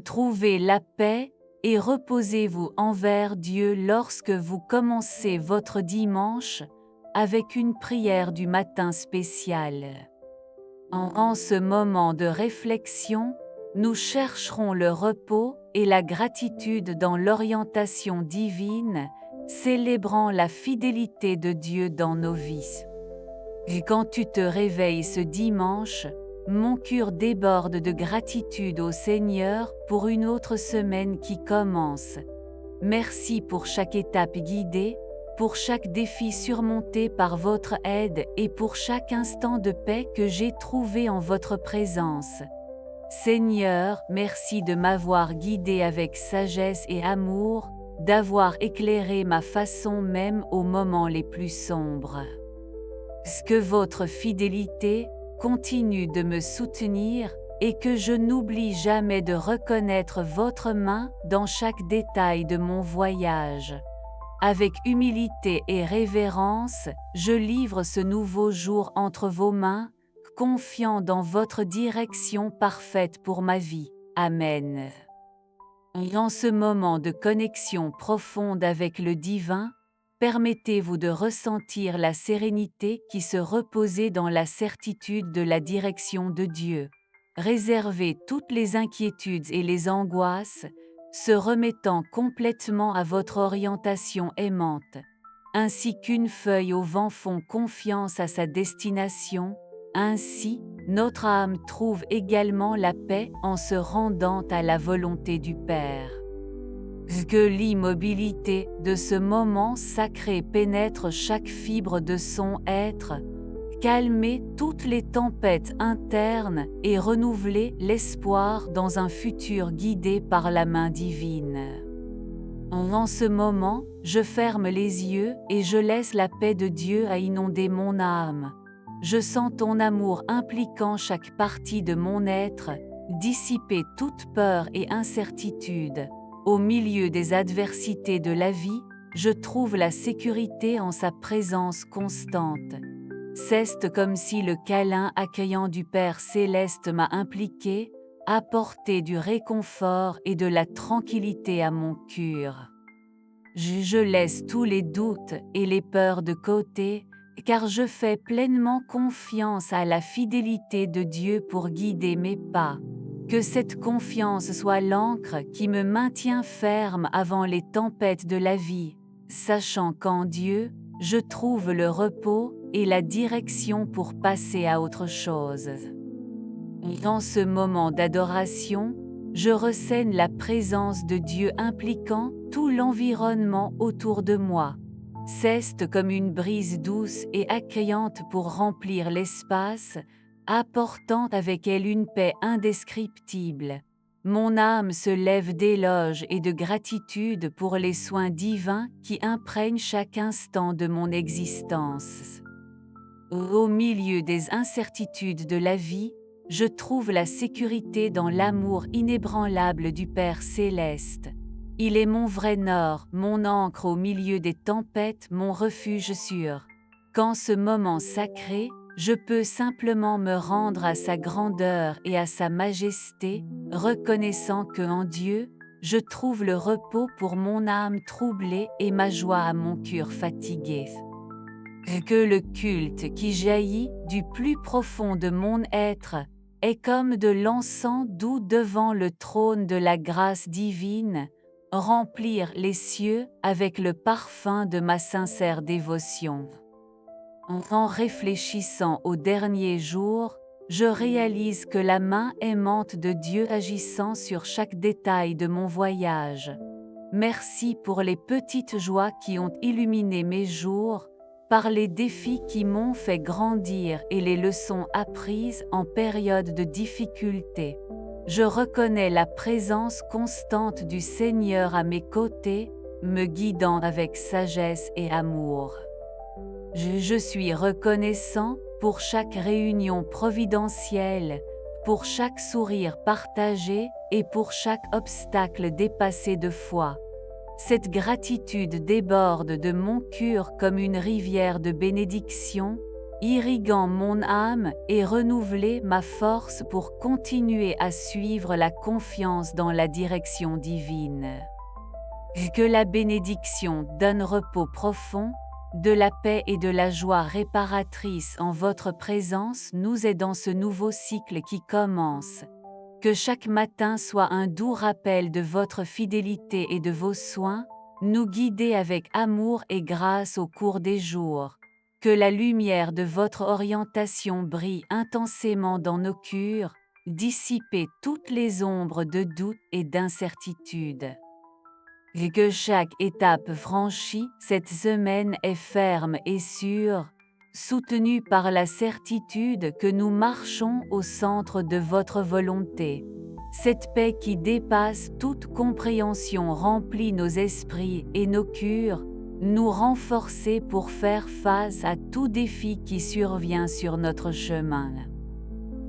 Trouvez la paix et reposez-vous envers Dieu lorsque vous commencez votre dimanche avec une prière du matin spéciale. En ce moment de réflexion, nous chercherons le repos et la gratitude dans l'orientation divine, célébrant la fidélité de Dieu dans nos vies. Et quand tu te réveilles ce dimanche, mon cœur déborde de gratitude au Seigneur pour une autre semaine qui commence. Merci pour chaque étape guidée, pour chaque défi surmonté par votre aide et pour chaque instant de paix que j'ai trouvé en votre présence. Seigneur, merci de m'avoir guidé avec sagesse et amour, d'avoir éclairé ma façon même aux moments les plus sombres. Que votre fidélité continue de me soutenir et que je n'oublie jamais de reconnaître votre main dans chaque détail de mon voyage. Avec humilité et révérence, je livre ce nouveau jour entre vos mains, confiant dans votre direction parfaite pour ma vie. Amen. En ce moment de connexion profonde avec le divin, permettez-vous de ressentir la sérénité qui se reposait dans la certitude de la direction de Dieu. Réservez toutes les inquiétudes et les angoisses, se remettant complètement à votre orientation aimante. Ainsi qu'une feuille au vent font confiance à sa destination, ainsi, notre âme trouve également la paix en se rendant à la volonté du Père. Que l'immobilité de ce moment sacré pénètre chaque fibre de son être, calmer toutes les tempêtes internes et renouveler l'espoir dans un futur guidé par la main divine. En ce moment, je ferme les yeux et je laisse la paix de Dieu à inonder mon âme. Je sens ton amour impliquant chaque partie de mon être, dissiper toute peur et incertitude. Au milieu des adversités de la vie, je trouve la sécurité en sa présence constante. C'est comme si le câlin accueillant du Père céleste m'a impliqué, apporté du réconfort et de la tranquillité à mon cœur. Je laisse tous les doutes et les peurs de côté, car je fais pleinement confiance à la fidélité de Dieu pour guider mes pas. Que cette confiance soit l'encre qui me maintient ferme avant les tempêtes de la vie, sachant qu'en Dieu, je trouve le repos et la direction pour passer à autre chose. Dans ce moment d'adoration, je ressens la présence de Dieu impliquant tout l'environnement autour de moi. C'est comme une brise douce et accueillante pour remplir l'espace, apportant avec elle une paix indescriptible. Mon âme se lève d'éloge et de gratitude pour les soins divins qui imprègnent chaque instant de mon existence. Au milieu des incertitudes de la vie, je trouve la sécurité dans l'amour inébranlable du Père céleste. Il est mon vrai nord, mon ancre au milieu des tempêtes, mon refuge sûr. Qu'en ce moment sacré, je peux simplement me rendre à sa grandeur et à sa majesté, reconnaissant que en Dieu, je trouve le repos pour mon âme troublée et ma joie à mon cœur fatigué. Que le culte qui jaillit du plus profond de mon être est comme de l'encens doux devant le trône de la grâce divine, remplir les cieux avec le parfum de ma sincère dévotion. En réfléchissant aux derniers jours, je réalise que la main aimante de Dieu agissant sur chaque détail de mon voyage. Merci pour les petites joies qui ont illuminé mes jours, par les défis qui m'ont fait grandir et les leçons apprises en période de difficulté. Je reconnais la présence constante du Seigneur à mes côtés, me guidant avec sagesse et amour. Je suis reconnaissant pour chaque réunion providentielle, pour chaque sourire partagé et pour chaque obstacle dépassé de foi. Cette gratitude déborde de mon cœur comme une rivière de bénédiction, irriguant mon âme et renouveler ma force pour continuer à suivre la confiance dans la direction divine. Que la bénédiction donne repos profond, de la paix et de la joie réparatrice en votre présence nous aide dans ce nouveau cycle qui commence. Que chaque matin soit un doux rappel de votre fidélité et de vos soins, nous guider avec amour et grâce au cours des jours. Que la lumière de votre orientation brille intensément dans nos cœurs, dissiper toutes les ombres de doute et d'incertitude. Et que chaque étape franchie cette semaine est ferme et sûre, soutenue par la certitude que nous marchons au centre de votre volonté. Cette paix qui dépasse toute compréhension remplit nos esprits et nos cœurs, nous renforcer pour faire face à tout défi qui survient sur notre chemin.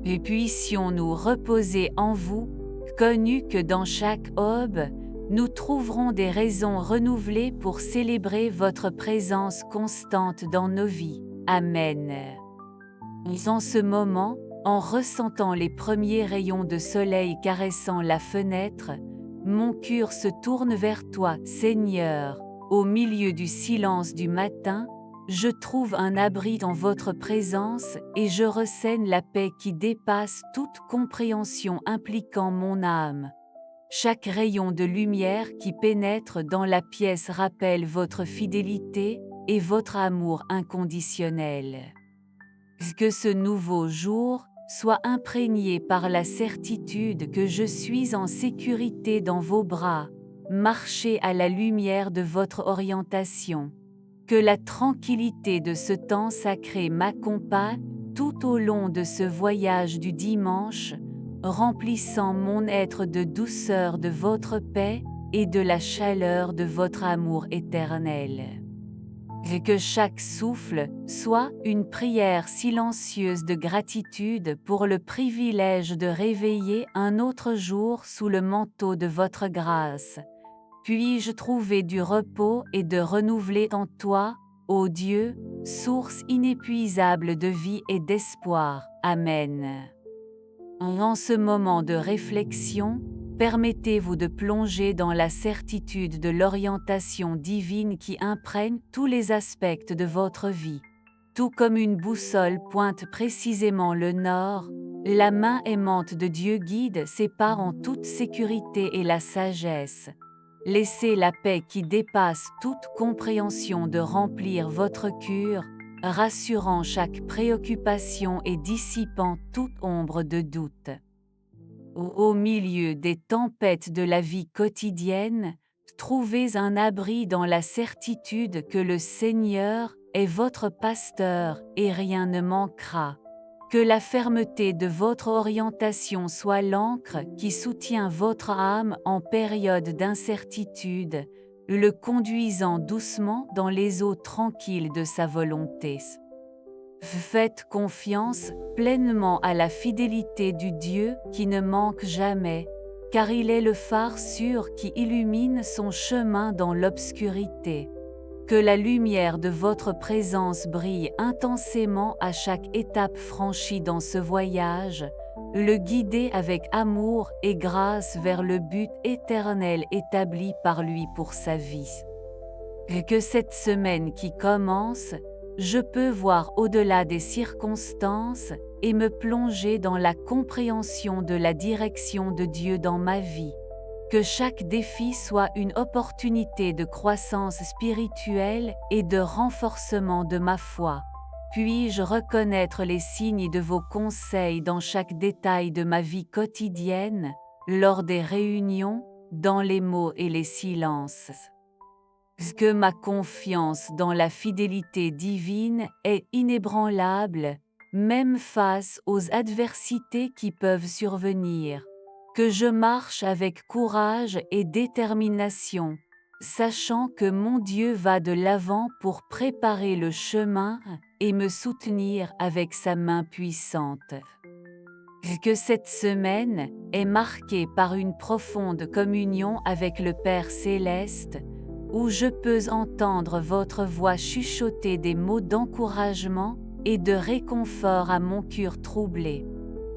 Et puissions-nous reposer en vous, connus que dans chaque aube, nous trouverons des raisons renouvelées pour célébrer votre présence constante dans nos vies. Amen. En ce moment, en ressentant les premiers rayons de soleil caressant la fenêtre, mon cœur se tourne vers toi, Seigneur. Au milieu du silence du matin, je trouve un abri dans votre présence et je ressens la paix qui dépasse toute compréhension impliquant mon âme. Chaque rayon de lumière qui pénètre dans la pièce rappelle votre fidélité et votre amour inconditionnel. Que ce nouveau jour soit imprégné par la certitude que je suis en sécurité dans vos bras, marchez à la lumière de votre orientation. Que la tranquillité de ce temps sacré m'accompagne tout au long de ce voyage du dimanche, remplissant mon être de douceur de votre paix et de la chaleur de votre amour éternel. Et que chaque souffle soit une prière silencieuse de gratitude pour le privilège de réveiller un autre jour sous le manteau de votre grâce. Puis-je trouver du repos et de renouveler en toi, ô Dieu, source inépuisable de vie et d'espoir. Amen. En ce moment de réflexion, permettez-vous de plonger dans la certitude de l'orientation divine qui imprègne tous les aspects de votre vie. Tout comme une boussole pointe précisément le nord, la main aimante de Dieu guide ses pas en toute sécurité et la sagesse. Laissez la paix qui dépasse toute compréhension de remplir votre cœur, rassurant chaque préoccupation et dissipant toute ombre de doute. Au milieu des tempêtes de la vie quotidienne, trouvez un abri dans la certitude que le Seigneur est votre pasteur et rien ne manquera. Que la fermeté de votre orientation soit l'encre qui soutient votre âme en période d'incertitude, le conduisant doucement dans les eaux tranquilles de sa volonté. Faites confiance pleinement à la fidélité du Dieu qui ne manque jamais, car il est le phare sûr qui illumine son chemin dans l'obscurité. Que la lumière de votre présence brille intensément à chaque étape franchie dans ce voyage, le guider avec amour et grâce vers le but éternel établi par lui pour sa vie. Et que cette semaine qui commence, je peux voir au-delà des circonstances et me plonger dans la compréhension de la direction de Dieu dans ma vie. Que chaque défi soit une opportunité de croissance spirituelle et de renforcement de ma foi. Puis-je reconnaître les signes de vos conseils dans chaque détail de ma vie quotidienne, lors des réunions, dans les mots et les silences. Que ma confiance dans la fidélité divine est inébranlable, même face aux adversités qui peuvent survenir. Que je marche avec courage et détermination, sachant que mon Dieu va de l'avant pour préparer le chemin et me soutenir avec sa main puissante. Que cette semaine est marquée par une profonde communion avec le Père Céleste, où je peux entendre votre voix chuchoter des mots d'encouragement, et de réconfort à mon cœur troublé.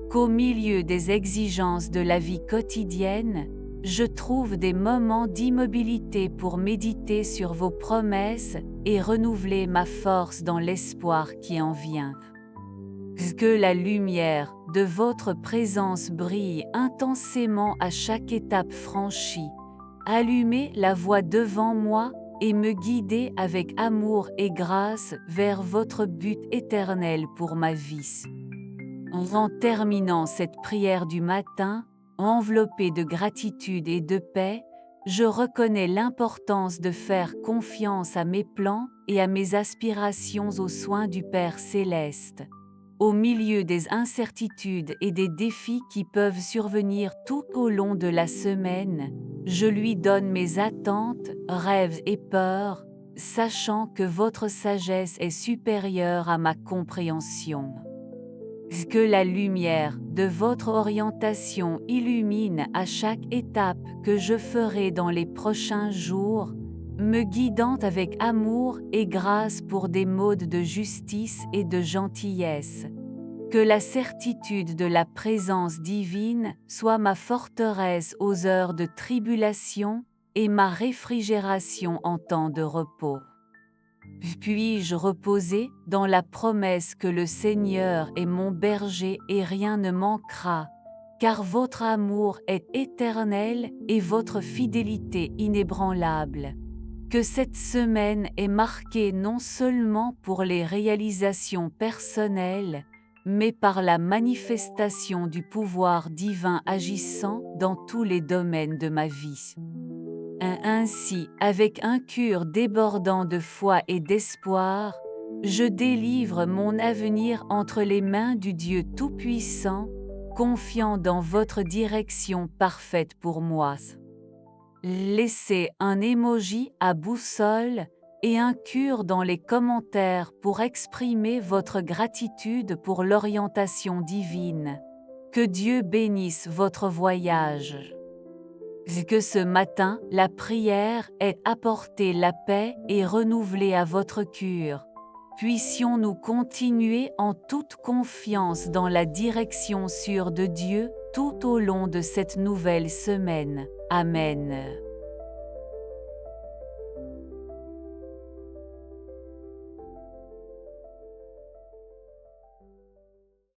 Qu'au milieu des exigences de la vie quotidienne, je trouve des moments d'immobilité pour méditer sur vos promesses et renouveler ma force dans l'espoir qui en vient. Que la lumière de votre présence brille intensément à chaque étape franchie. Allumez la voie devant moi et me guidez avec amour et grâce vers votre but éternel pour ma vie. En terminant cette prière du matin, enveloppée de gratitude et de paix, je reconnais l'importance de faire confiance à mes plans et à mes aspirations aux soins du Père céleste. Au milieu des incertitudes et des défis qui peuvent survenir tout au long de la semaine, je lui donne mes attentes, rêves et peurs, sachant que votre sagesse est supérieure à ma compréhension. Que la lumière de votre orientation illumine à chaque étape que je ferai dans les prochains jours, me guidant avec amour et grâce pour des modes de justice et de gentillesse. Que la certitude de la présence divine soit ma forteresse aux heures de tribulation et ma réfrigération en temps de repos. Puis-je reposer dans la promesse que le Seigneur est mon berger et rien ne manquera, car votre amour est éternel et votre fidélité inébranlable. Que cette semaine est marquée non seulement pour les réalisations personnelles, mais par la manifestation du pouvoir divin agissant dans tous les domaines de ma vie. Ainsi, avec un cœur débordant de foi et d'espoir, je délivre mon avenir entre les mains du Dieu Tout-Puissant, confiant dans votre direction parfaite pour moi. Laissez un emoji à boussole et un cœur dans les commentaires pour exprimer votre gratitude pour l'orientation divine. Que Dieu bénisse votre voyage. Que ce matin, la prière ait apporté la paix et renouvelé à votre cœur. Puissions-nous continuer en toute confiance dans la direction sûre de Dieu tout au long de cette nouvelle semaine. Amen.